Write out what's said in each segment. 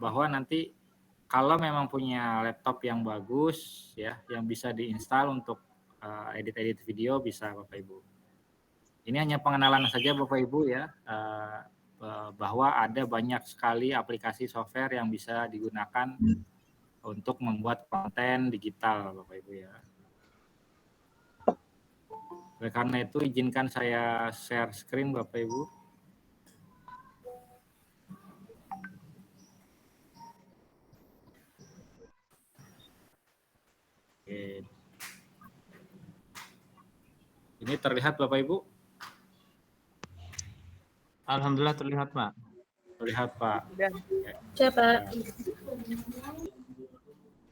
bahwa nanti kalau memang punya laptop yang bagus ya, yang bisa diinstal untuk edit-edit video bisa Bapak Ibu. Ini hanya pengenalan saja Bapak Ibu ya, bahwa ada banyak sekali aplikasi software yang bisa digunakan untuk membuat konten digital Bapak Ibu ya. Oleh karena itu izinkan saya share screen Bapak Ibu. Oke. Ini terlihat Bapak Ibu? Alhamdulillah terlihat Pak. Terlihat Pak. Siap Pak.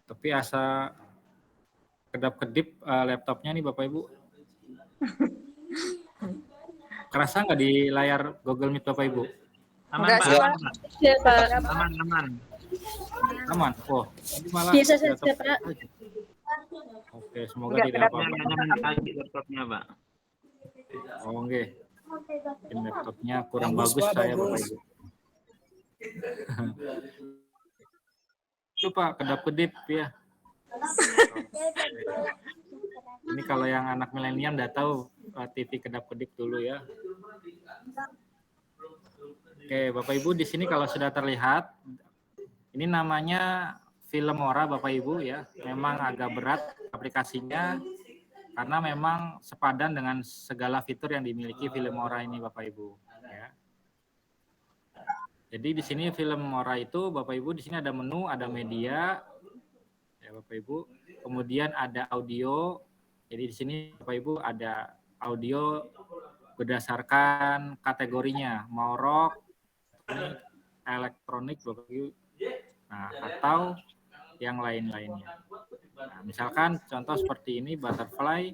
Tapi asa kedap-kedip laptopnya nih Bapak Ibu. Kerasa nggak di layar Google Meet Bapak Ibu? Aman Enggak Pak, sih, aman Pak. Pak. Siap Pak. Aman. Aman. Oh, ini malah Biasa saja Pak. Oke, semoga Enggak tidak kedap- apa-apa. Jangan lagi laptopnya Pak. Oh, oke. Mungkin laptopnya kurang bagus saya Bapak Ibu. Itu Pak, kedap-kedip ya. Ini kalau yang anak milenial udah tahu TV kedap-kedip dulu ya. Oke, Bapak Ibu di sini kalau sudah terlihat, ini namanya Filmora Bapak Ibu ya. Memang agak berat aplikasinya karena memang sepadan dengan segala fitur yang dimiliki Filmora ini Bapak Ibu. Ya. Jadi di sini Filmora itu Bapak Ibu di sini ada menu, ada media, ya Bapak Ibu. Kemudian ada audio. Jadi di sini Bapak Ibu ada audio berdasarkan kategorinya, mau rock, elektronik Bapak Ibu. Nah, atau yang lain-lainnya. Nah, misalkan contoh seperti ini butterfly.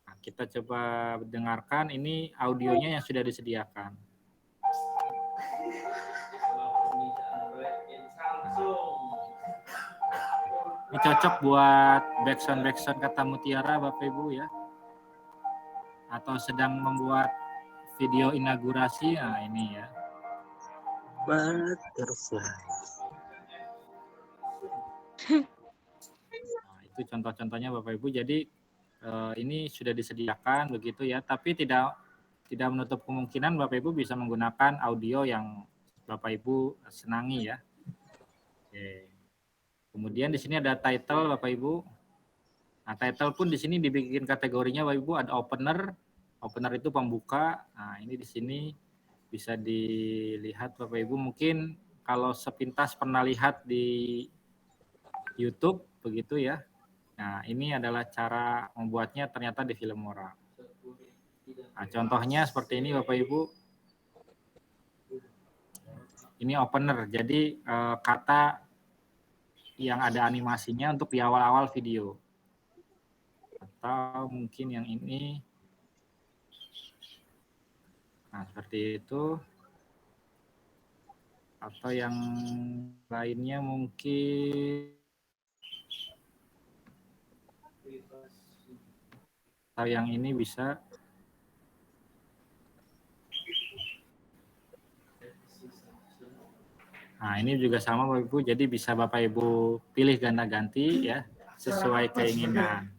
Nah, kita coba dengarkan ini audionya yang sudah disediakan. Ini cocok buat backsound kata mutiara Bapak Ibu ya. Atau sedang membuat video inaugurasi, nah ini ya. Butterfly. Nah, itu contoh-contohnya Bapak Ibu. Jadi ini sudah disediakan begitu ya, tapi tidak menutup kemungkinan Bapak Ibu bisa menggunakan audio yang Bapak Ibu senangi ya. Oke. Kemudian di sini ada title Bapak Ibu. Nah, title pun di sini dibikin kategorinya Bapak Ibu, ada opener. Opener itu pembuka. Nah, ini di sini bisa dilihat Bapak Ibu, mungkin kalau sepintas pernah lihat di YouTube begitu ya. Nah, ini adalah cara membuatnya ternyata di Filmora. Nah, contohnya seperti ini Bapak Ibu. Ini opener. Jadi kata yang ada animasinya untuk di awal-awal video. Atau mungkin yang ini. Nah, seperti itu. Atau yang lainnya mungkin. Atau yang ini bisa. Nah, ini juga sama Bapak Ibu, jadi bisa Bapak Ibu pilih ganda-ganti ya, sesuai keinginan.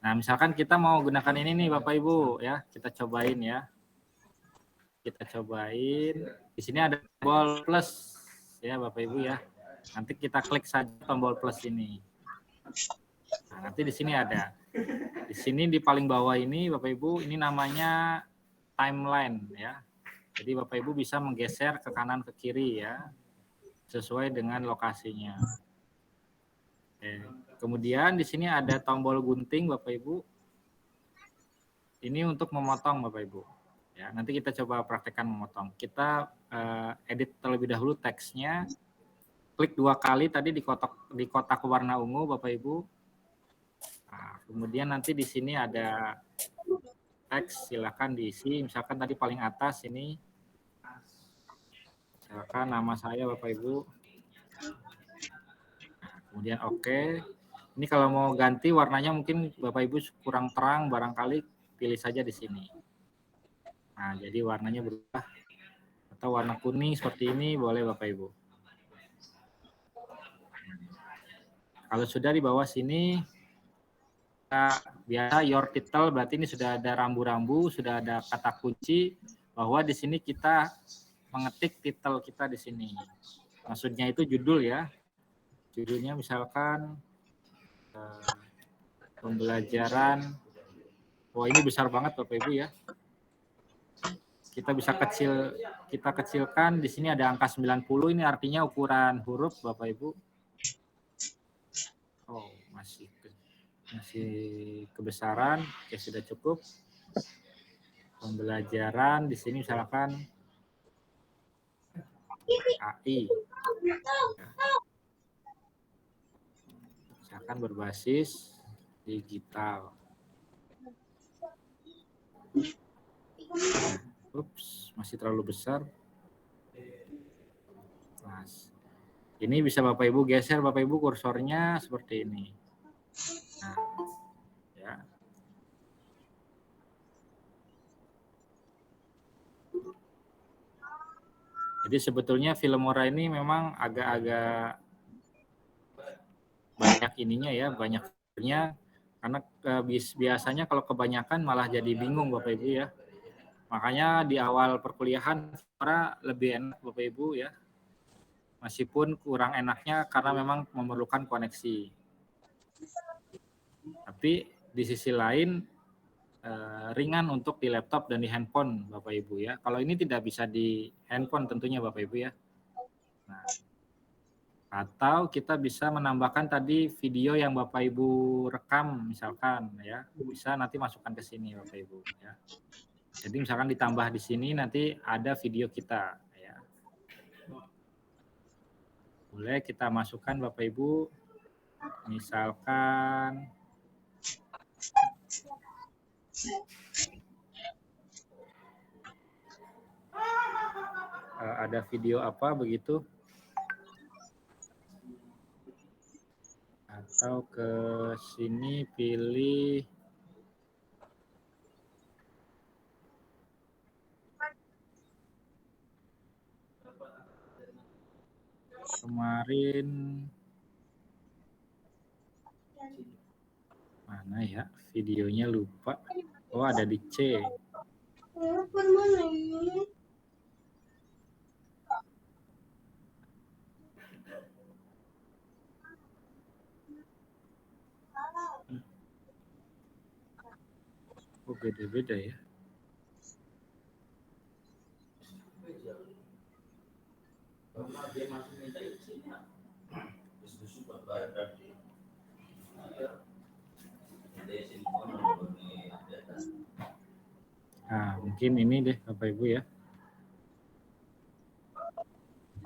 Nah, misalkan kita mau gunakan ini nih Bapak Ibu ya, kita cobain ya. Kita cobain. Di sini ada tombol plus ya Bapak Ibu ya. Nanti kita klik saja tombol plus ini. Nah, nanti di sini ada. Di sini di paling bawah ini Bapak Ibu, ini namanya timeline ya. Jadi Bapak Ibu bisa menggeser ke kanan ke kiri ya, sesuai dengan lokasinya. Oke. Kemudian di sini ada tombol gunting Bapak Ibu. Ini untuk memotong Bapak Ibu. Ya, nanti kita coba praktekkan memotong. Kita edit terlebih dahulu teksnya. Klik 2 kali tadi di kotak warna ungu Bapak Ibu. Nah, kemudian nanti di sini ada teks, silakan diisi. Misalkan tadi paling atas ini. Misalkan nama saya Bapak Ibu. Nah, kemudian oke. Ini kalau mau ganti warnanya mungkin Bapak Ibu kurang terang, barangkali pilih saja di sini. Nah, jadi warnanya berubah Atau warna kuning seperti ini boleh Bapak Ibu. Kalau sudah di bawah sini, biasa your title berarti ini sudah ada rambu-rambu, sudah ada kata kunci bahwa di sini kita mengetik titel kita di sini. Maksudnya itu judul ya. Judulnya misalkan pembelajaran. Wah, ini besar banget Bapak Ibu ya. Kita bisa kita kecilkan. Di sini ada angka 90, ini artinya ukuran huruf Bapak Ibu. Oh, masih kebesaran. Oke, sudah cukup. Pembelajaran di sini misalkan AI. Misalkan berbasis digital. Ups, masih terlalu besar. Nah, ini bisa Bapak Ibu geser Bapak Ibu kursornya seperti ini. Nah, ya. Jadi sebetulnya Filmora ini memang agak-agak banyak ininya ya, banyak fiturnya, karena biasanya kalau kebanyakan malah jadi bingung Bapak Ibu ya. Makanya di awal perkuliahan Filmora lebih enak Bapak Ibu ya. Meskipun kurang enaknya karena memang memerlukan koneksi. Tapi di sisi lain ringan untuk di laptop dan di handphone Bapak Ibu ya. Kalau ini tidak bisa di handphone tentunya Bapak Ibu ya. Nah, atau kita bisa menambahkan tadi video yang Bapak Ibu rekam misalkan ya, bisa nanti masukkan ke sini Bapak Ibu ya. Jadi misalkan ditambah di sini nanti ada video kita ya. Boleh kita masukkan Bapak Ibu, misalkan ada video apa begitu, atau ke sini pilih kemarin mana ya videonya, lupa. Oh, ada di C. Oh, beda-beda ya. Nah, mungkin ini deh Bapak Ibu ya.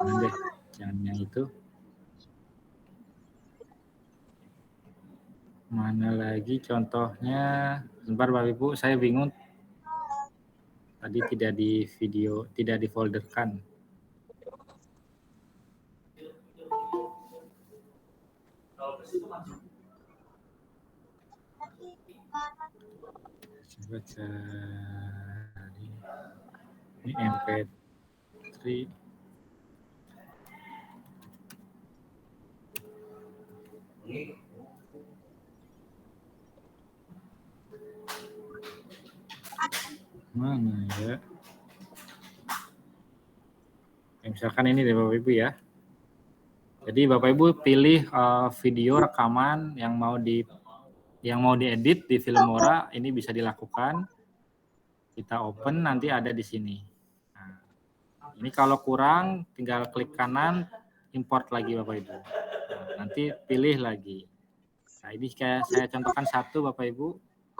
Ini deh, jangan yang itu. Mana lagi contohnya? Sebentar Bapak Ibu, saya bingung. Tadi tidak di video, tidak difolderkan. Coba cari. Ini MP3. Mana ya? Misalkan ini deh Bapak Ibu ya. Jadi Bapak Ibu pilih video rekaman yang mau diedit di Filmora, ini bisa dilakukan. Kita open, nanti ada di sini. Nah, ini kalau kurang tinggal klik kanan, import lagi Bapak Ibu. Nah, nanti pilih lagi. Nah, ini kayak saya contohkan satu Bapak Ibu.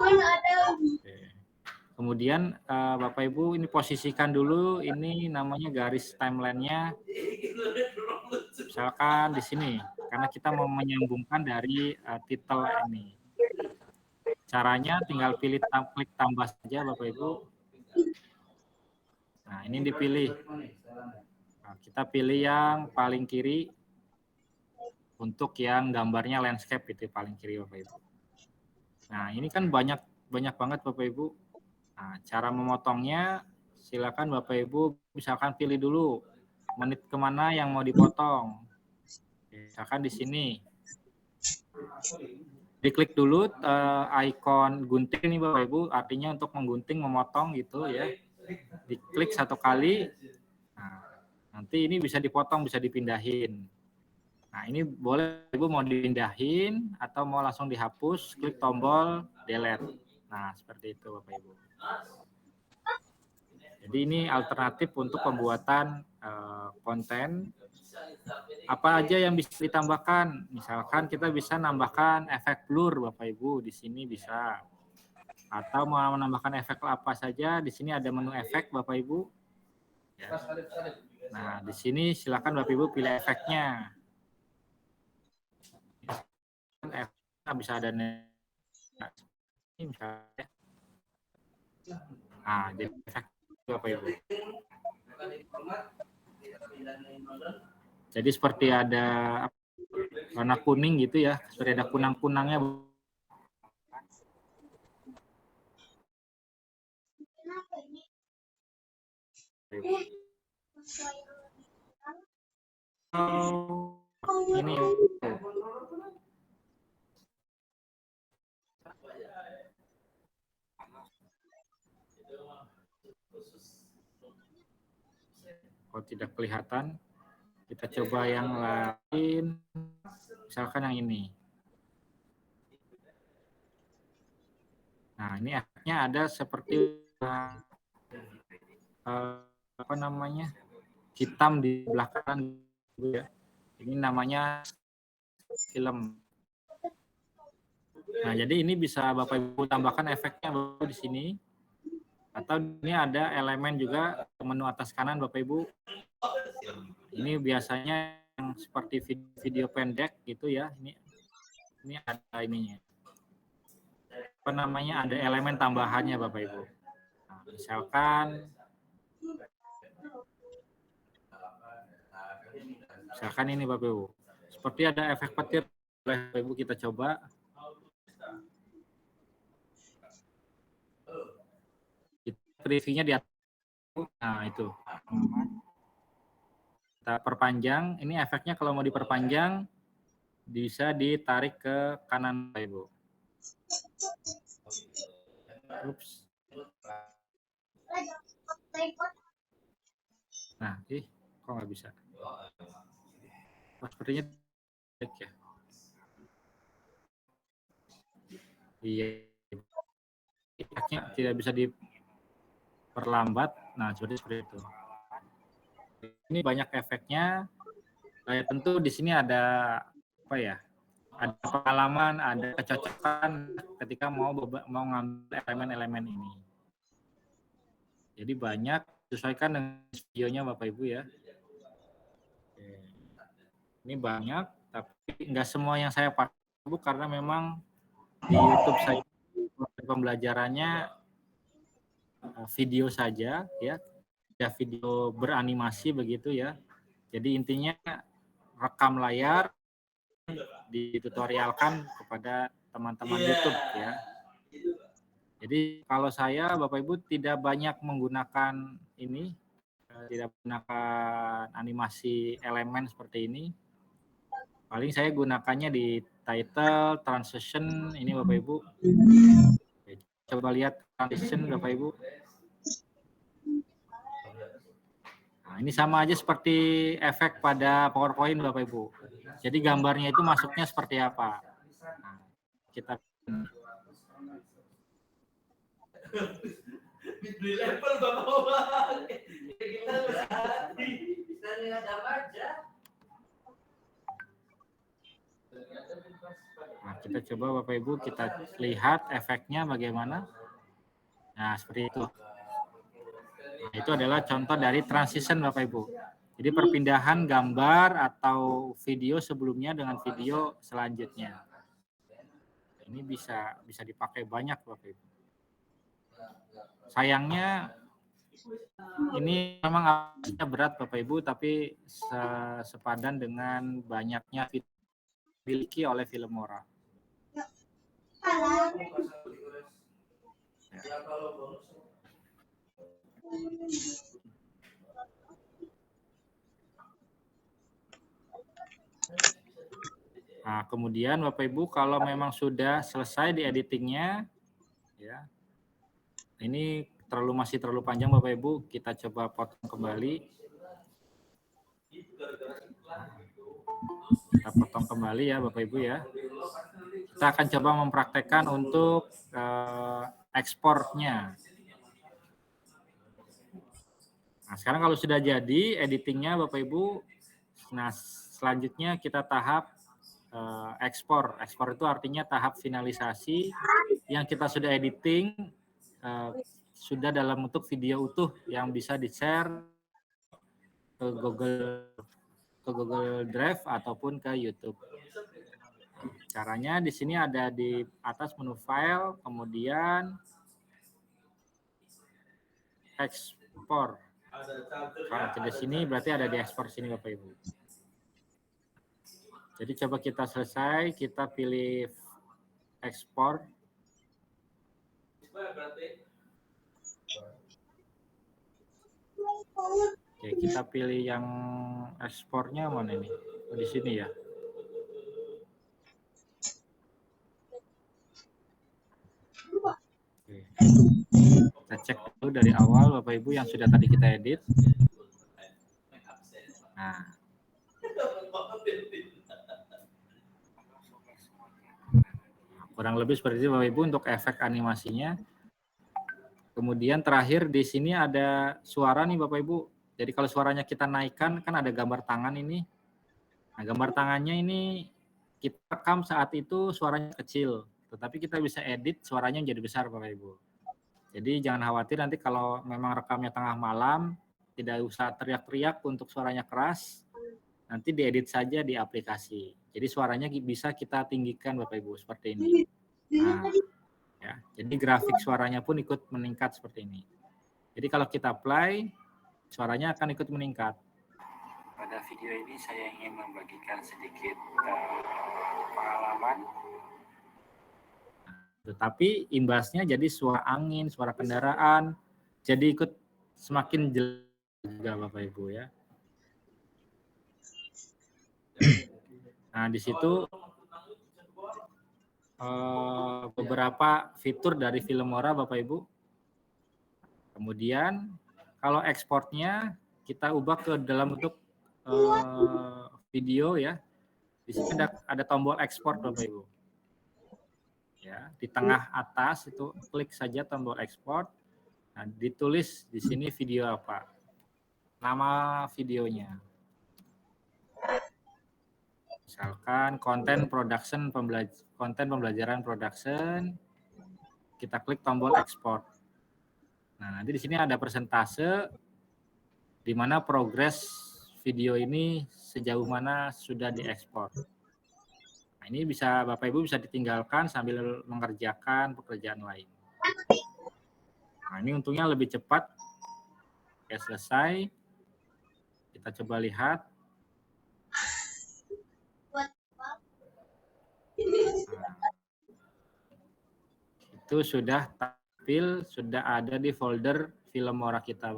Oke. Kemudian Bapak Ibu ini posisikan dulu, ini namanya garis timeline-nya. Misalkan di sini, karena kita mau menyambungkan dari titel ini. Caranya tinggal klik tambah saja Bapak Ibu. Nah, ini dipilih. Nah, kita pilih yang paling kiri untuk yang gambarnya landscape, itu paling kiri Bapak Ibu. Nah, ini kan banyak banget Bapak Ibu. Nah, cara memotongnya silakan Bapak Ibu misalkan pilih dulu menit kemana yang mau dipotong. Misalkan di sini. Diklik dulu ikon gunting nih Bapak Ibu, artinya untuk menggunting, memotong gitu ya. Diklik 1 kali. Nah, nanti ini bisa dipotong, bisa dipindahin. Nah, ini boleh Ibu mau dipindahin atau mau langsung dihapus, klik tombol delete. Nah, seperti itu Bapak Ibu. Jadi ini alternatif untuk pembuatan konten. Apa aja yang bisa ditambahkan? Misalkan kita bisa nambahkan efek blur Bapak Ibu, di sini bisa. Atau mau menambahkan efek apa saja, di sini ada menu efek Bapak Ibu. Ya. Nah, di sini silakan Bapak Ibu pilih efeknya. Efeknya bisa ada ini misalnya. Nah, jadi efek Bapak Ibu. Jadi seperti ada warna kuning gitu ya, seperti ada kunang-kunangnya. Ini kalau tidak kelihatan, kita coba yang lain, misalkan yang ini. Nah, ini efeknya ada seperti apa namanya, hitam di belakang ya. Ini namanya film. Nah, jadi ini bisa Bapak Ibu tambahkan efeknya Bapak di sini. Atau ini ada elemen juga menu atas kanan Bapak Ibu. Ini biasanya yang seperti video pendek gitu ya. Ini ada ininya. Apa namanya? Ada elemen tambahannya Bapak Ibu. Nah, misalkan ini Bapak Ibu. Seperti ada efek petir, Bapak Ibu kita coba. Previewnya di atas. Nah, itu. Kita perpanjang. Ini efeknya kalau mau diperpanjang bisa ditarik ke kanan Bapak Ibu. Ups. Nah, kok nggak bisa? Sepertinya ya. Iya. Efeknya tidak bisa diperlambat. Nah, seperti itu. Ini banyak efeknya. Tentu di sini ada apa ya? Ada pengalaman, ada kecocokan ketika mau ngambil elemen-elemen ini. Jadi banyak sesuaikan dengan videonya Bapak Ibu ya. Ini banyak, tapi nggak semua yang saya pakai Bu, karena memang di YouTube saya pembelajarannya video saja ya, video beranimasi begitu ya. Jadi intinya rekam layar ditutorialkan kepada teman-teman YouTube ya. Jadi kalau saya Bapak Ibu tidak banyak menggunakan ini, tidak menggunakan animasi elemen seperti ini. Paling saya gunakannya di title, transition, ini Bapak Ibu. Coba lihat transition Bapak Ibu. Nah, ini sama aja seperti efek pada PowerPoint Bapak Ibu. Jadi gambarnya itu masuknya seperti apa. Nah, kita Nah, kita coba Bapak Ibu, kita lihat efeknya bagaimana. Nah, seperti itu. Nah, itu adalah contoh dari transition Bapak Ibu. Jadi perpindahan gambar atau video sebelumnya dengan video selanjutnya. Ini bisa dipakai banyak Bapak Ibu. Sayangnya ini memang aplikasinya berat Bapak Ibu, tapi sepadan dengan banyaknya dimiliki oleh Filmora. Ya. Nah, kemudian Bapak Ibu kalau memang sudah selesai di editingnya, ya, ini masih terlalu panjang Bapak Ibu, kita coba potong kembali. Kita potong kembali ya Bapak Ibu ya. Kita akan coba mempraktekkan untuk ekspornya. Nah, sekarang kalau sudah jadi editingnya Bapak Ibu, nah selanjutnya kita tahap ekspor. Ekspor itu artinya tahap finalisasi yang kita sudah editing, sudah dalam bentuk video utuh yang bisa di-share ke Google Drive ataupun ke YouTube. Caranya di sini ada di atas menu file, kemudian ekspor. Kalau di sini berarti ada di ekspor sini Bapak Ibu. Jadi coba kita selesai, kita pilih ekspor. Oke, kita pilih yang ekspornya mana nih? Di sini ya. Oke. Kita cek dulu dari awal Bapak Ibu yang sudah tadi kita edit. Nah. Kurang lebih seperti itu Bapak Ibu untuk efek animasinya. Kemudian terakhir di sini ada suara nih Bapak Ibu. Jadi kalau suaranya kita naikkan kan ada gambar tangan ini. Nah, gambar tangannya ini kita rekam saat itu suaranya kecil, tetapi kita bisa edit suaranya menjadi besar Bapak Ibu. Jadi jangan khawatir nanti kalau memang rekamnya tengah malam, tidak usah teriak-teriak untuk suaranya keras, nanti diedit saja di aplikasi. Jadi suaranya bisa kita tinggikan Bapak Ibu seperti ini. Nah, ya, jadi grafik suaranya pun ikut meningkat seperti ini. Jadi kalau kita play, suaranya akan ikut meningkat. Pada video ini saya ingin membagikan sedikit pengalaman. Tetapi imbasnya jadi suara angin, suara kendaraan, jadi ikut semakin jelas juga Bapak Ibu ya. Nah di situ beberapa fitur dari Filmora Bapak Ibu. Kemudian kalau ekspornya kita ubah ke dalam bentuk video ya. Di sini ada tombol ekspor Bapak Ibu. Ya, di tengah atas itu klik saja tombol ekspor. Nah, ditulis di sini video apa? Nama videonya. Misalkan konten pembelajaran production. Kita klik tombol ekspor. Nah, nanti di sini ada persentase di mana progres video ini sejauh mana sudah diekspor. Nah, ini bisa Bapak Ibu bisa ditinggalkan sambil mengerjakan pekerjaan lain. Nah, ini untungnya lebih cepat. Oke, selesai. Kita coba lihat. Nah, itu sudah tampil, sudah ada di folder Filmora kita.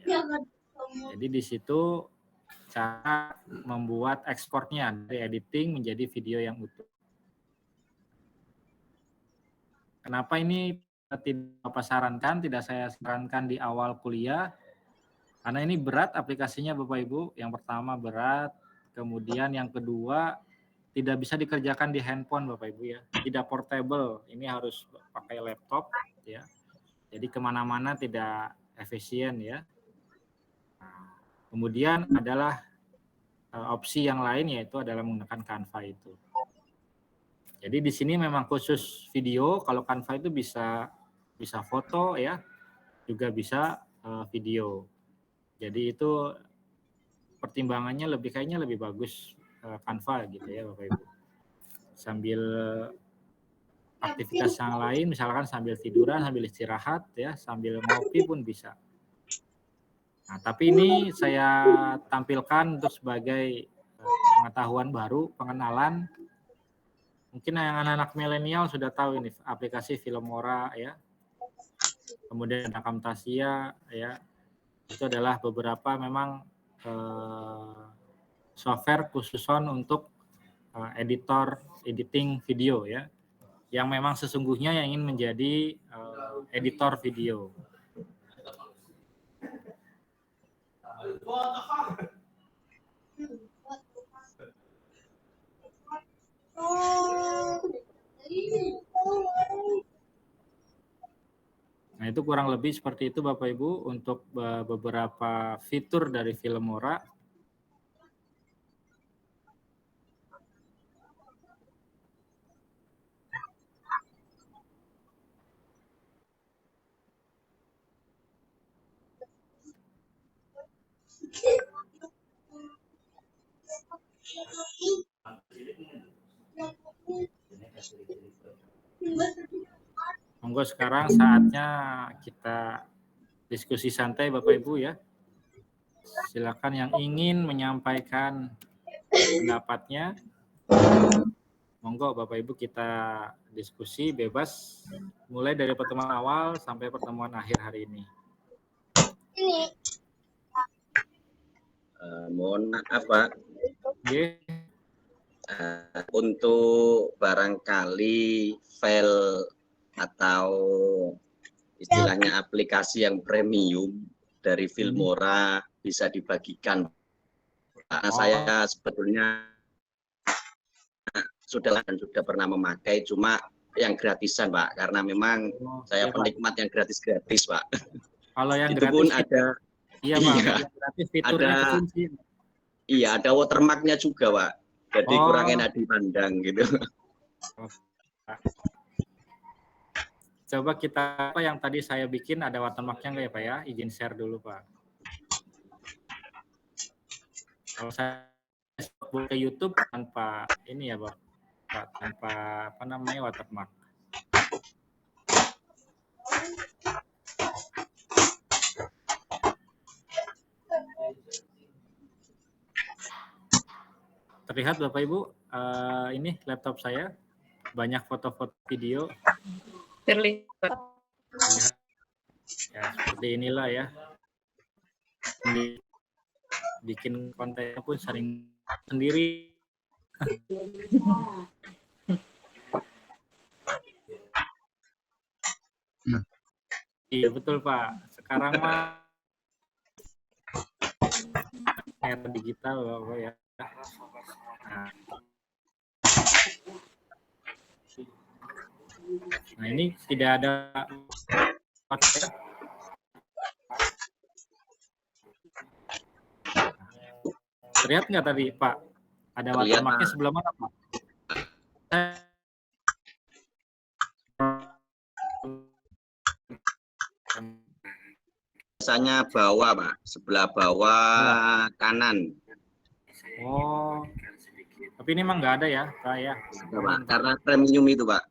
Ya. Jadi di situ cara membuat ekspornya dari editing menjadi video yang utuh. Kenapa ini tidak saya sarankan di awal kuliah? Karena ini berat aplikasinya Bapak Ibu. Yang pertama berat, kemudian yang kedua tidak bisa dikerjakan di handphone Bapak Ibu ya. Tidak portable, ini harus pakai laptop ya. Jadi kemana-mana tidak efisien ya. Nah, kemudian adalah opsi yang lain yaitu adalah menggunakan Canva itu. Jadi di sini memang khusus video, kalau Canva itu bisa foto ya, juga bisa video. Jadi itu pertimbangannya kayaknya lebih bagus Canva gitu ya Bapak Ibu. Sambil aktivitas yang lain, misalkan sambil tiduran, sambil istirahat ya, sambil ngopi pun bisa. Nah, tapi ini saya tampilkan untuk sebagai pengetahuan baru, pengenalan. Mungkin yang anak-anak milenial sudah tahu ini aplikasi Filmora ya. kemudian ada Camtasia ya. Itu adalah beberapa memang software khususon untuk editing video ya, yang memang sesungguhnya yang ingin menjadi editor video. Nah, itu kurang lebih seperti itu Bapak Ibu untuk beberapa fitur dari Filmora. Monggo sekarang saatnya kita diskusi santai Bapak Ibu ya. Silakan yang ingin menyampaikan pendapatnya. Monggo Bapak Ibu kita diskusi bebas mulai dari pertemuan awal sampai pertemuan akhir hari ini. Mohon maaf Pak, Oke. untuk barangkali file atau istilahnya aplikasi yang premium dari Filmora bisa dibagikan. Karena saya sebetulnya sudah pernah memakai, cuma yang gratisan Pak, karena memang saya penikmat yang gratis-gratis Pak. Kalau yang itu gratis pun ada, iya Pak, yang gratis fiturnya kekunci. Iya, ada watermarknya juga Pak, jadi kurang enak dipandang gitu. Coba kita, apa yang tadi saya bikin ada watermarknya nggak ya Pak ya? Izin share dulu Pak. Kalau saya ke YouTube tanpa ini ya Pak, tanpa apa namanya watermark. Terlihat Bapak Ibu, ini laptop saya banyak foto-foto video. Terlihat. Ya, seperti inilah ya. Bikin konten pun sering sendiri. Iya betul Pak. Sekarang mah era digital Bapak ya. Nah ini tidak ada terlihat nggak tadi Pak? Ada watermarknya sebelah mana Pak? Biasanya bawah Pak, sebelah bawah kanan. Oh, tapi ini emang nggak ada ya Pak ya? Pak, karena premium itu Pak.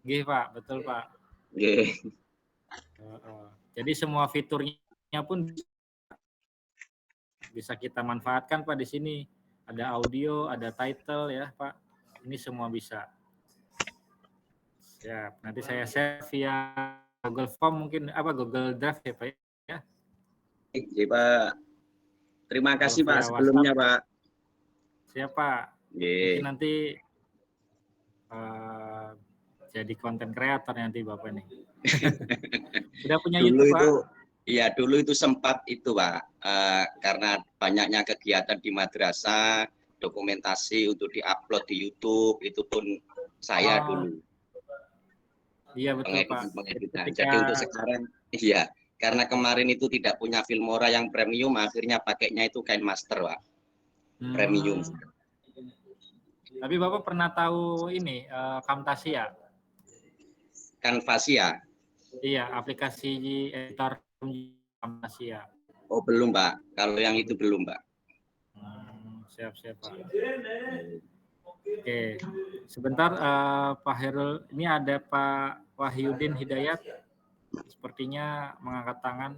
Gih Pak, betul Pak. Gih. Jadi semua fiturnya pun bisa kita manfaatkan Pak di sini. Ada audio, ada title ya Pak. Ini semua bisa. Siap. Nanti saya share via Google Form mungkin apa Google Drive ya Pak ya. Oke Pak. Terima kasih Pak sebelumnya Pak. Siap Pak. Mungkin nanti jadi konten kreator nanti Bapak nih. Sudah punya dulu YouTube itu, Pak? Iya dulu itu sempat itu Pak, karena banyaknya kegiatan di madrasah, dokumentasi untuk diupload di YouTube, itu pun saya dulu. Iya betul Pak. Ketika... Jadi untuk sekarang, iya, karena kemarin itu tidak punya Filmora yang premium, akhirnya pakainya itu KineMaster Pak, premium. Tapi Bapak pernah tahu ini Camtasia? Canvasia? Iya, aplikasi editor Camtasia. Oh belum Pak, kalau yang itu belum Pak. Siap-siap Pak. Oke, sebentar Pak Herul, ini ada Pak Wahyudin Hidayat, sepertinya mengangkat tangan,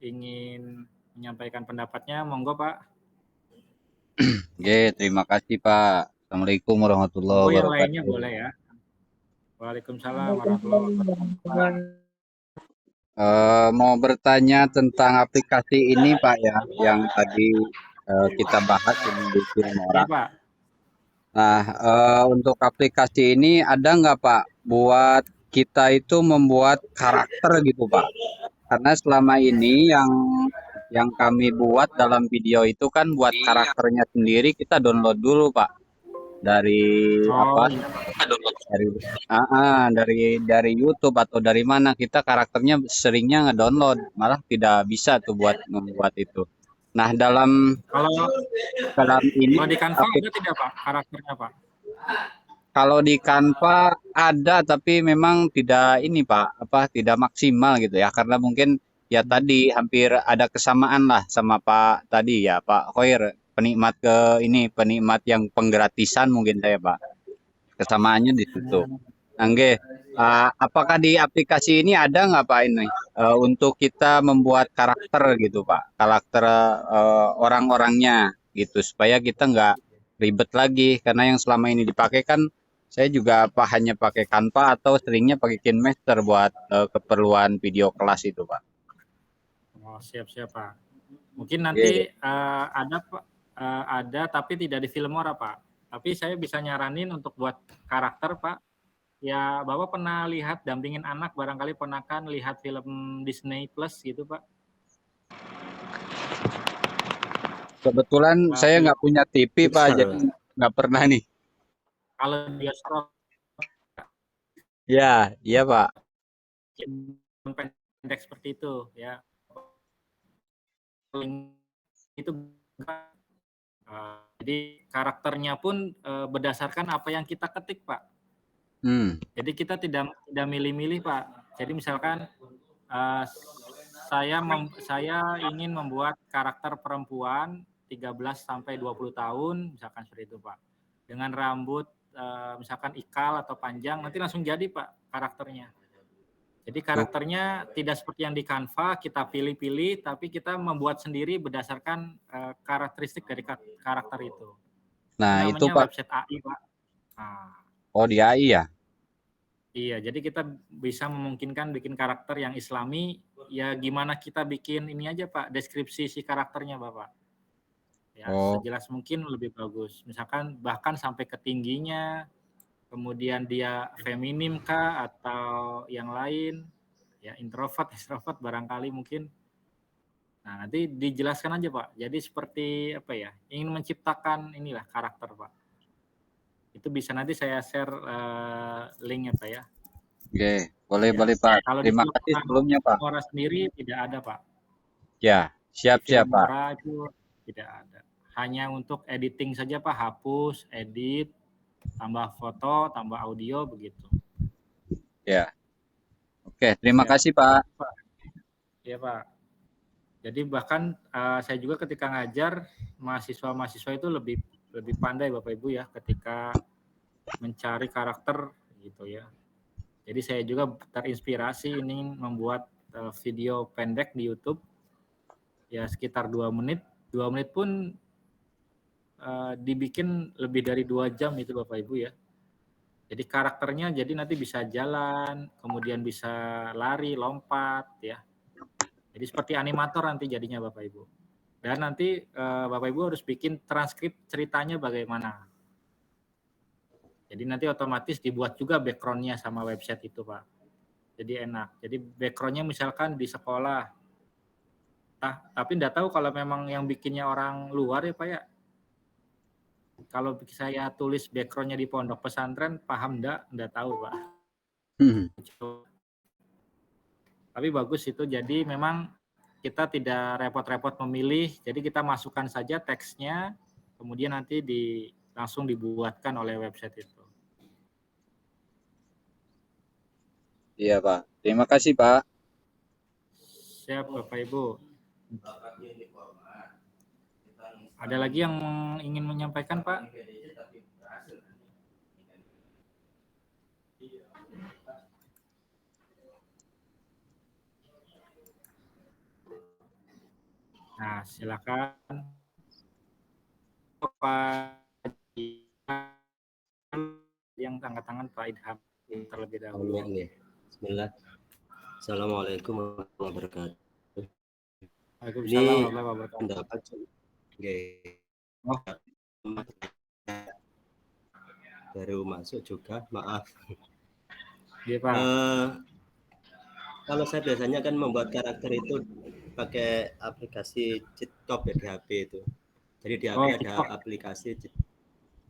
ingin menyampaikan pendapatnya, monggo Pak. Oke, terima kasih Pak. Assalamualaikum warahmatullahi wabarakatuh. Yang lainnya boleh ya. Waalaikumsalam warahmatullahi wabarakatuh. Mau bertanya tentang aplikasi ini Pak ya, yang tadi kita bahas yang di Ya Filmora. Pak. Nah, untuk aplikasi ini ada nggak Pak buat kita itu membuat karakter gitu Pak? Karena selama ini yang kami buat dalam video itu kan buat karakternya sendiri kita download dulu Pak dari Oh apa? iya Pak. Dari dari YouTube atau dari mana kita karakternya seringnya ngedownload, malah tidak bisa tuh buat membuat itu. Nah, dalam Kalau dalam ini kalau di Canva ada tidak Pak karakternya Pak? kalau di Canva ada tapi memang tidak ini Pak, apa tidak maksimal gitu ya karena mungkin ya tadi hampir ada kesamaan lah sama Pak tadi ya Pak Khoir penikmat penikmat yang penggratisan mungkin saya Pak. Kesamaannya di situ. Angge, apakah di aplikasi ini ada nggak Pak ini untuk kita membuat karakter gitu Pak, karakter orang-orangnya gitu supaya kita nggak ribet lagi karena yang selama ini dipakai kan saya juga apa hanya pakai Canva atau seringnya pakai KineMaster buat keperluan video kelas itu Pak. Oh siap-siap Pak. Mungkin Oke. nanti ada Pak, ada tapi tidak di Filmora Pak. Tapi saya bisa nyaranin untuk buat karakter Pak. Ya Bapak pernah lihat dampingin anak, barangkali pernah kan lihat film Disney Plus gitu Pak. Kebetulan saya Film nggak punya TV Pak, Pixar. jadi nggak pernah nih. kalau bioskop Ya, iya Pak. pendek seperti itu ya. Itu jadi karakternya pun berdasarkan apa yang kita ketik Pak. Jadi kita tidak milih-milih Pak. Jadi misalkan saya ingin membuat karakter perempuan 13 sampai 20 tahun misalkan seperti itu Pak. Dengan rambut misalkan ikal atau panjang nanti langsung jadi Pak karakternya. Jadi karakternya tidak seperti yang di Canva kita pilih-pilih tapi kita membuat sendiri berdasarkan karakteristik dari karakter itu. Nah, Itu itu namanya Pak. website AI Pak. Nah, Oh, di AI ya? iya, jadi kita bisa memungkinkan bikin karakter yang Islami, ya gimana kita bikin ini aja Pak, deskripsi si karakternya Bapak. Ya, Oh, sejelas mungkin lebih bagus. Misalkan bahkan sampai ke tingginya, kemudian dia feminim kah atau yang lain, ya introvert, extrovert barangkali mungkin. Nah, nanti dijelaskan aja Pak. Jadi seperti apa ya, ingin menciptakan inilah karakter Pak. Itu bisa nanti saya share linknya Pak ya. oke. Boleh, Ya, boleh Pak. kalau di Terima kasih sebelumnya Pak. Filmora sendiri tidak ada Pak. Ya, Di siap-siap Pak. Filmora itu tidak ada. Hanya untuk editing saja Pak, hapus, edit, tambah foto, tambah audio begitu. Ya. Oke, terima Siap. kasih Pak. Iya Pak. Jadi bahkan saya juga ketika ngajar mahasiswa-mahasiswa itu lebih pandai Bapak Ibu ya ketika mencari karakter gitu ya. Jadi saya juga terinspirasi ini membuat video pendek di YouTube ya sekitar 2 menit. 2 menit pun dibikin lebih dari 2 jam itu Bapak Ibu ya. Jadi karakternya jadi nanti bisa jalan, kemudian bisa lari, lompat ya. Jadi seperti animator nanti jadinya Bapak Ibu. Dan nanti Bapak Ibu harus bikin transkrip ceritanya bagaimana. Jadi nanti otomatis dibuat juga background-nya sama website itu Pak. Jadi enak. Jadi background-nya misalkan di sekolah. Tapi enggak tahu kalau memang yang bikinnya orang luar ya Pak ya. Kalau saya tulis background-nya di pondok pesantren, paham enggak tahu Pak. Tapi bagus itu, jadi memang kita tidak repot-repot memilih, jadi kita masukkan saja teksnya, kemudian nanti langsung dibuatkan oleh website itu. Iya Pak. Terima kasih Pak. Siap Bapak Ibu. Ada lagi yang ingin menyampaikan Pak? Nah, silakan Pak yang angkat tangan Pak Idham terlebih dahulu. Bismillah. Assalamualaikum warahmatullahi wabarakatuh. Waalaikumsalam Ini warahmatullahi wabarakatuh. pendapat nggih, Oh, baru masuk juga, maaf. iya Pak. Kalau saya biasanya kan membuat karakter itu pakai aplikasi cheat code ya di HP itu. Jadi di HP Oh, ada TikTok. aplikasi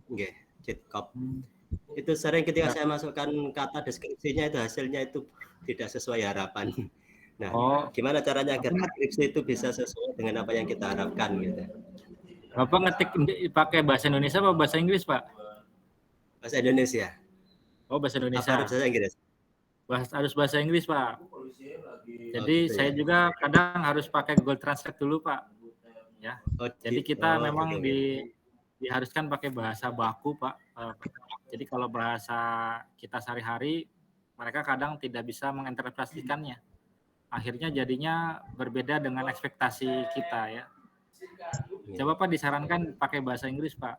nggih, cheat code. Hmm, Itu sering ketika ya. saya masukkan kata deskripsinya itu hasilnya itu tidak sesuai harapan. Nah, Oh, gimana caranya agar Bapak, deskripsi itu bisa sesuai dengan apa yang kita harapkan gitu. Bapak ngetik pakai bahasa Indonesia apa bahasa Inggris, Pak? Bahasa Indonesia. Oh, bahasa Apa Indonesia. harus bahasa Inggris? Harus bahasa Inggris, Pak. Jadi gitu saya ya. juga kadang harus pakai Google Translate dulu, Pak. Ya. Oh, Jadi kita oh, memang oke, oke. diharuskan pakai bahasa baku, Pak. Jadi kalau bahasa kita sehari-hari, mereka kadang tidak bisa menginterpretasikannya. Akhirnya jadinya berbeda dengan ekspektasi kita ya. Coba Pak disarankan pakai bahasa Inggris, Pak.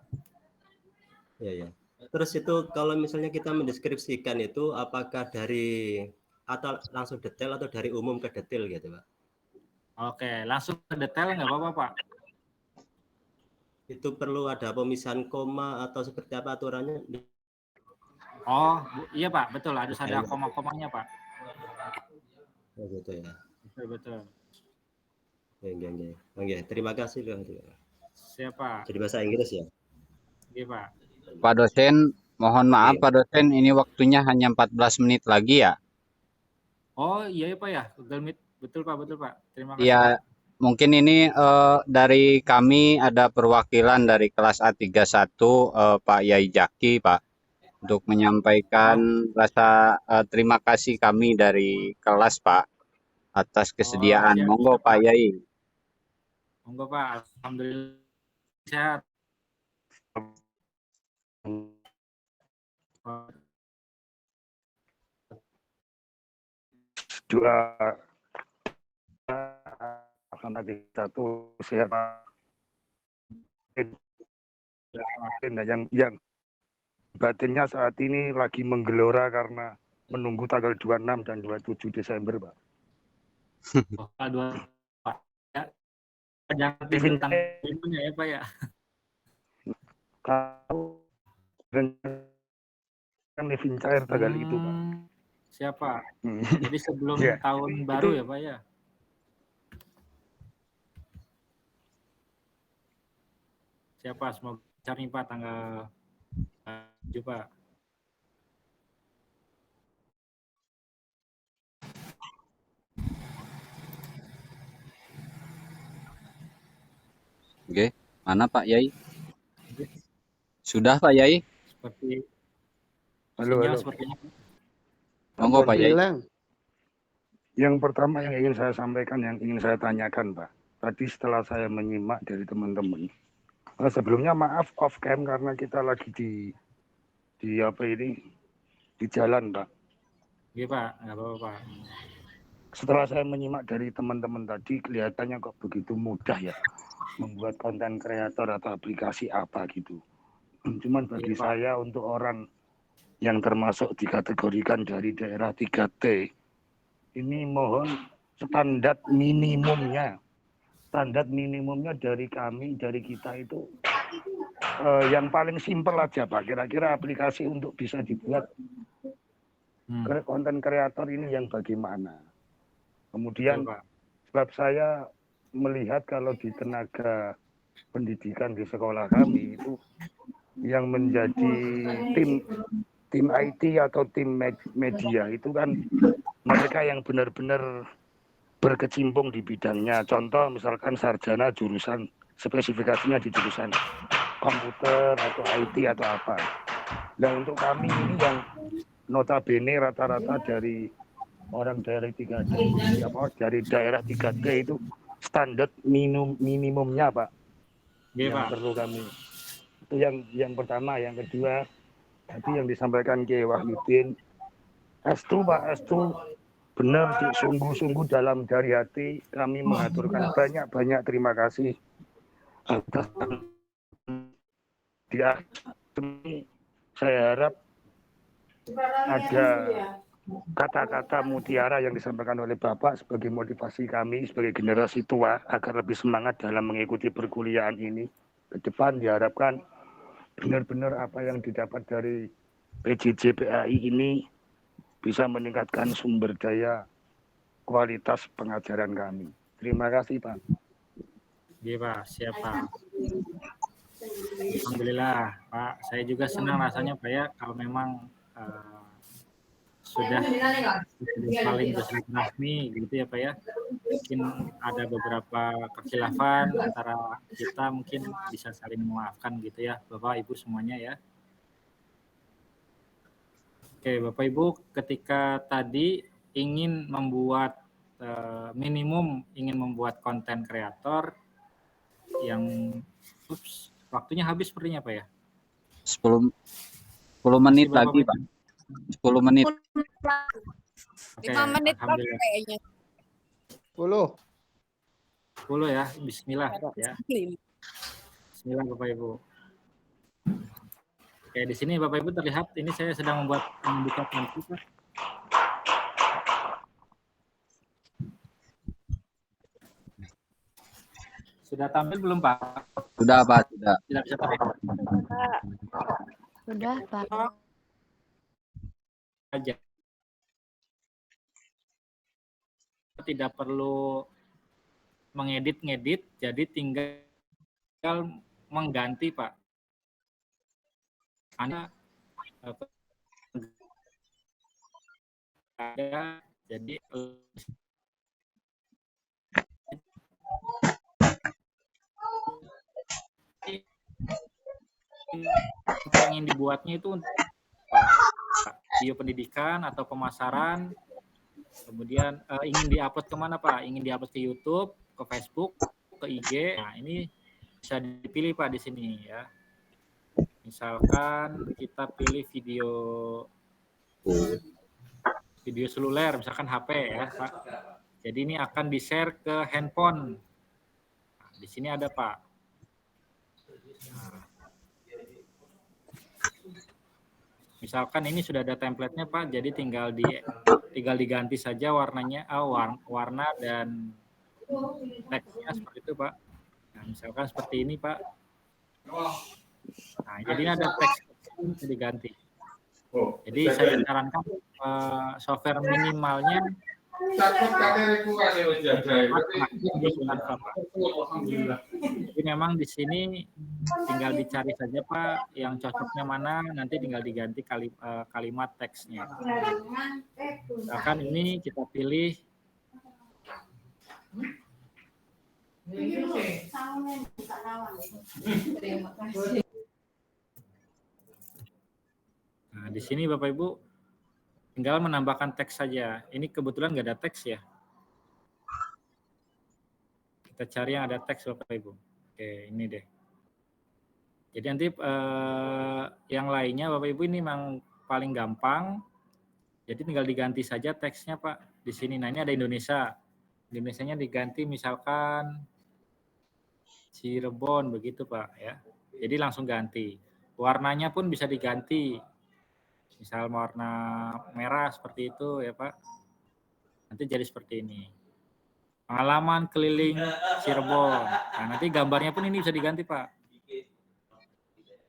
Ya, ya. Terus itu kalau misalnya kita mendeskripsikan itu apakah dari atau langsung detail atau dari umum ke detail gitu, Pak? Oke, langsung ke detail nggak apa-apa, Pak? Itu perlu ada pemisahan koma atau seperti apa aturannya? Oh, iya Pak, betul. Harus ada koma-komanya, Pak. Oh, gitu ya. Betul. Oke. Oke, terima kasih loh. Siapa? Jadi bahasa Inggris ya? Iya, Pak. Pak dosen, mohon maaf Iya. Pak dosen, ini waktunya hanya 14 menit lagi ya. Oh, iya ya, Pak ya. Google Meet. Betul, Pak. Terima kasih, Ya, Pak. mungkin ini dari kami ada perwakilan dari kelas A31 Pak Yai Jaki, Pak, untuk menyampaikan rasa terima kasih kami dari kelas, Pak, atas kesediaan. siap, Monggo siap, Pak Pak. Yai. Monggo, Pak. Alhamdulillah sehat. Juga akan ada satu siapa yang batinnya saat ini lagi menggelora karena menunggu tanggal 26 dan 27 Desember, Pak. Dua, Pak. Ya. Jangan tentang ibunya ya, Pak ya. Kalau kan living cair tanggal itu, Pak. Siapa? Jadi sebelum Ya, tahun baru itu ya, Pak ya. Siapa? Semoga cari Pak tanggal 7, Pak. Oke, mana Pak Yai? Sudah Pak Yai? Seperti halo. sepertinya. Monggo Pak Yai. Yang pertama yang ingin saya sampaikan, yang ingin saya tanyakan, Pak. Tadi setelah saya menyimak dari teman-teman, sebelumnya maaf off cam karena kita lagi di apa ini di jalan, Pak. Iya Pak, nggak apa-apa Pak. Setelah saya menyimak dari teman-teman tadi, kelihatannya kok begitu mudah ya membuat konten kreator atau aplikasi apa gitu. Cuman bagi saya untuk orang yang termasuk dikategorikan dari daerah 3T, ini mohon standar minimumnya dari kami, dari kita itu yang paling simpel aja Pak. Kira-kira aplikasi untuk bisa dibuat konten kreator ini yang bagaimana. Kemudian sebab saya melihat kalau di tenaga pendidikan di sekolah kami itu yang menjadi tim IT atau tim media itu kan mereka yang benar-benar berkecimpung di bidangnya. Contoh misalkan sarjana jurusan spesifikasinya di jurusan komputer atau IT atau apa. Nah untuk kami ini yang notabene rata-rata dari orang daerah 3T, dari daerah 3T itu standar minimumnya Pak. Yang Pak. Perlu kami. Itu yang pertama. Yang kedua, tadi yang disampaikan Ki Wahyudin, S2 Pak, S2 benar sungguh-sungguh dalam dari hati kami mengaturkan banyak terima kasih atas dia. Saya harap ada kata-kata mutiara yang disampaikan oleh Bapak sebagai motivasi kami sebagai generasi tua agar lebih semangat dalam mengikuti perkuliahan ini. Ke depan diharapkan benar-benar apa yang didapat dari PJJ PAI ini bisa meningkatkan sumber daya kualitas pengajaran kami. Terima kasih, Pak. Iya Pak, siap Pak. Alhamdulillah Pak, saya juga senang rasanya Pak ya kalau memang sudah saling bersilaturahmi gitu ya Pak ya. Mungkin ada beberapa kekhilafan antara kita, mungkin bisa saling memaafkan gitu ya Bapak Ibu semuanya ya. Oke Bapak Ibu, ketika tadi ingin membuat minimum ingin membuat konten kreator yang waktunya habis sepertinya Pak ya. 10 menit lagi Pak. 10 menit. Oke, 5 menit alhamdulillah. kayaknya. 10 ya, bismillah ya. Bismillah Bapak Ibu. Oke, di sini Bapak Ibu terlihat ini saya sedang membuka panti Pak. Sudah tampil belum Pak? Sudah Pak, sudah. Tidak bisa tampil Sudah, Pak. aja. Tidak perlu mengedit-ngedit, jadi tinggal mengganti Pak. Anda ada, jadi yang ingin dibuatnya itu untuk video pendidikan atau pemasaran, kemudian ingin diupload kemana Pak? Ingin diupload ke YouTube, ke Facebook, ke IG. Nah ini bisa dipilih Pak di sini ya. Misalkan kita pilih video seluler, misalkan HP ya Pak. Jadi ini akan di-share ke handphone. Nah, di sini ada Pak. Nah, misalkan ini sudah ada template-nya Pak, jadi tinggal diganti saja warnanya, warna dan teksnya seperti itu Pak. Nah, misalkan seperti ini Pak. Nah, jadi ini ada teks yang bisa diganti. Jadi saya sarankan software minimalnya jadi memang di sini tinggal dicari saja Pak yang cocoknya mana, nanti tinggal diganti kalimat teksnya. Misalkan ini kita pilih nah, di sini Bapak Ibu tinggal menambahkan teks saja. Ini kebetulan nggak ada teks ya. Kita cari yang ada teks Bapak Ibu. Oke, ini deh. Jadi nanti yang lainnya Bapak Ibu ini memang paling gampang. Jadi tinggal diganti saja teksnya Pak di sini. Nah, ini ada Indonesia. Indonesianya diganti misalkan Cirebon begitu Pak ya. Jadi langsung ganti. Warnanya pun bisa diganti. Misal warna merah seperti itu ya Pak. Nanti jadi seperti ini. Pengalaman keliling Cirebon. Nah, nanti gambarnya pun ini bisa diganti Pak.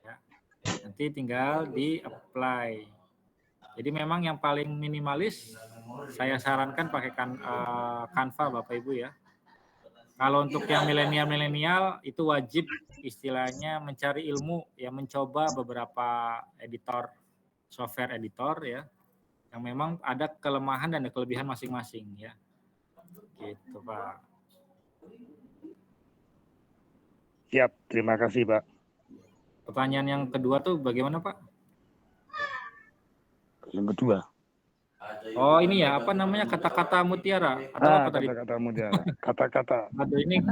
Ya. Nanti tinggal di-apply. Jadi memang yang paling minimalis saya sarankan pakai Canva Bapak Ibu ya. Kalau untuk yang milenial itu wajib istilahnya mencari ilmu, ya mencoba beberapa software editor ya, yang memang ada kelemahan dan ada kelebihan masing-masing ya. Gitu Pak. Siap, terima kasih Pak. Pertanyaan yang kedua tuh bagaimana Pak? Yang kedua. Oh ini ya, apa namanya kata-kata mutiara atau apa tadi? Kata-kata mutiara. Kata-kata. Aduh ini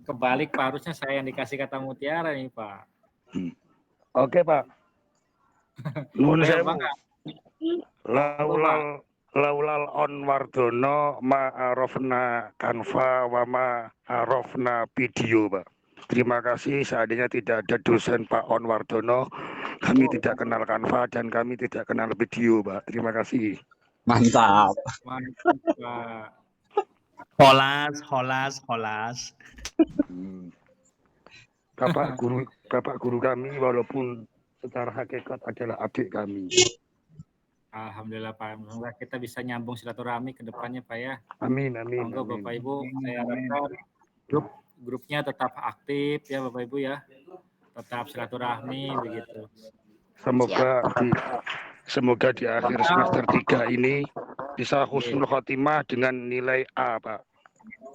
kebalik Pak, harusnya saya yang dikasih kata mutiara nih Pak. Oke Pak. Nuhun sewu. Laulal Onwardono ma'arofna Canva wa ma'arofna video Pak. Terima kasih, seandainya tidak ada dosen Pak Onwardono, kami tidak kenal Canva dan kami tidak kenal video Pak. Terima kasih. Mantap. Mantap, Pak. Holas. Hmm. Bapak guru kami walaupun secara hakikat adalah adik kami. Alhamdulillah Pak. Semoga kita bisa nyambung silaturahmi ke depannya Pak ya. Amin. Monggo Amin. Bapak Ibu, saya harapkan grupnya tetap aktif ya Bapak Ibu ya. Tetap silaturahmi begitu. Semoga di akhir semester 3 ini bisa husnul khotimah dengan nilai A, Pak.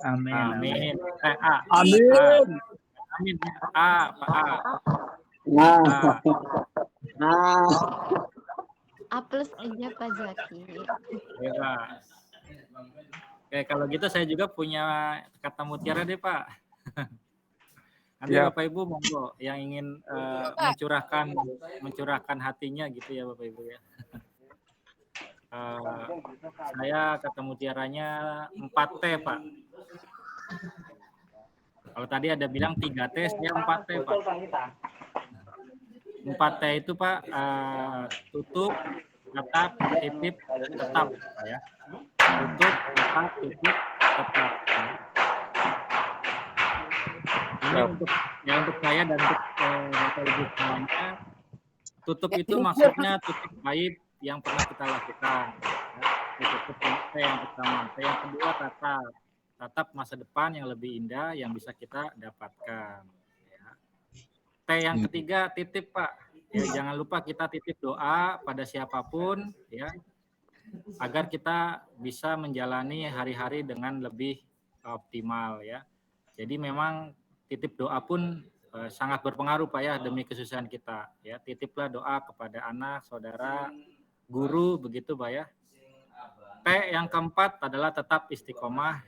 Amin. A. Amin. Amin. A, Pak A. A plus aja Pak Zaki. Ya, Pak. Oke, kalau gitu saya juga punya kata mutiara deh, Pak. Nanti Ya. Bapak Ibu monggo yang ingin mencurahkan hatinya gitu ya Bapak Ibu ya. Saya kata mutiaranya 4T, Pak. Kalau tadi ada bilang 3T, saya 4T, Pak. 4T itu Pak, tutup, tetap, titip, tetap, ya. Tutup, tetap, titip, tetap. Ya. Ini untuk saya dan untuk Bapak Ibu semuanya. Tutup itu maksudnya tutup aib yang pernah kita lakukan. Ya. Tutup T yang pertama. T yang kedua tatap masa depan yang lebih indah yang bisa kita dapatkan. Ya. T yang ketiga titip Pak. Ya, jangan lupa kita titip doa pada siapapun ya agar kita bisa menjalani hari-hari dengan lebih optimal ya. Jadi memang titip doa pun sangat berpengaruh Pak ya demi kesusahan kita ya. Titiplah doa kepada anak, saudara, guru begitu Pak ya. T yang keempat adalah tetap istiqomah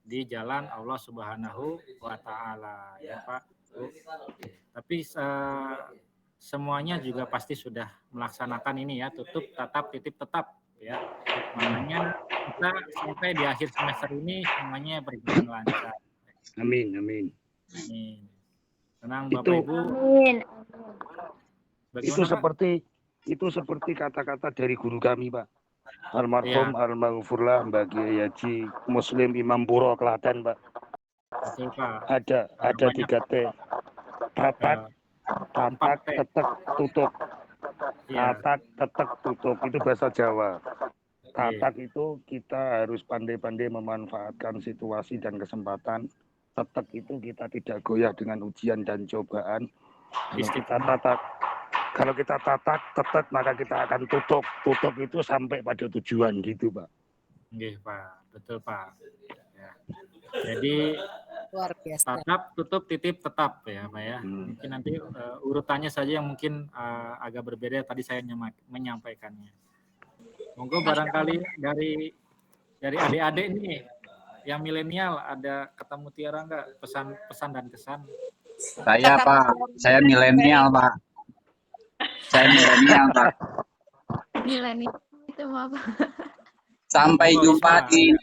di jalan Allah Subhanahu wa taala ya Pak. Tapi semuanya juga pasti sudah melaksanakan ini ya, tutup, tatap, titip, tetap ya. Makanya kita sampai di akhir semester ini semuanya berjalan lancar. Amin. Tenang Bapak Ibu. Amin. Itu seperti kata-kata dari guru kami, Pak. Almarhum almarhumfurlah Mbak Kiai Haji Muslim Imam Puro Klaten, Pak. Betul, Pak. Ada 3T. Tatak, tetek, tutup. Tatak, tetek, tutup. Itu bahasa Jawa. Tatak itu kita harus pandai-pandai memanfaatkan situasi dan kesempatan. Tetek itu kita tidak goyah dengan ujian dan cobaan. Kalau kita tatak, tetek, maka kita akan tutup. Tutup itu sampai pada tujuan gitu, Pak. Nggih, Pak. Betul, Pak. Ya. Jadi Luar biasa. tatap, tutup, titip, tetap ya, Pak ya. Mungkin nanti urutannya saja yang mungkin agak berbeda tadi saya menyampaikannya. Monggo barangkali dari adik-adik nih yang milenial ada kata mutiara enggak, pesan dan kesan? Saya Pak, saya milenial Pak. Milenial itu apa? Sampai jumpa di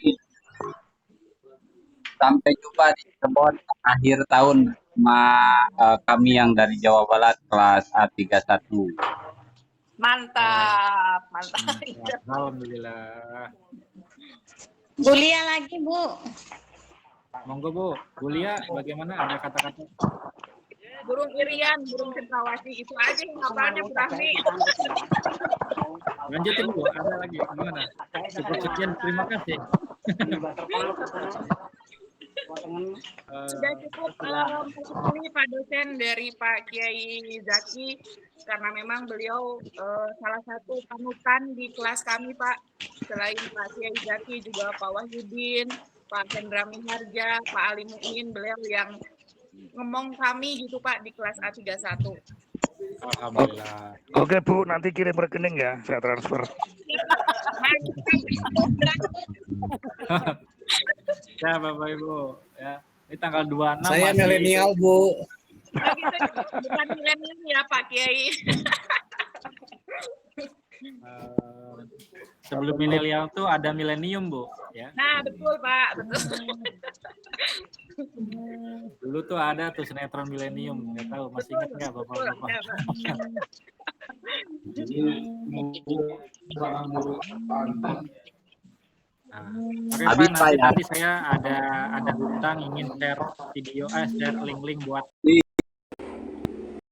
kebon akhir tahun sama kami yang dari Jawa Barat kelas A31. Mantap. Alhamdulillah. Bu Lia lagi, Bu. Monggo Bu, Bu Lia bagaimana, ada kata-kata? Burung irian, burung cendrawasih itu aja hafalnya Bu Rahmi. Lanjutin Bu, ada lagi gimana? Cukup sekian, terima kasih. Sudah cukup ini Pak dosen dari Pak Kiai Zaki karena memang beliau salah satu panutan di kelas kami Pak. Selain Pak Kiai Zaki juga Pak Wahyudin, Pak Hendra Miharja, Pak Ali Mu'min, beliau yang ngomong kami gitu Pak di kelas A31. Alhamdulillah. Oke Bu, nanti kirim rekening ya, saya transfer. Ya Bapak Ibu, ya. Ini tanggal 26. Saya milenial, Bu. Bukan milenial ya Pak Kiai. Sebelum milenial tuh ada milenium Bu, ya. Nah betul Pak, betul. Dulu tuh ada tuh sinetron milenium, nggak tahu masih ingat nggak Bapak-Bapak? Nah, oke Pak, Habis Pak nanti ya. tadi saya ada hutang ingin share video, share link-link buat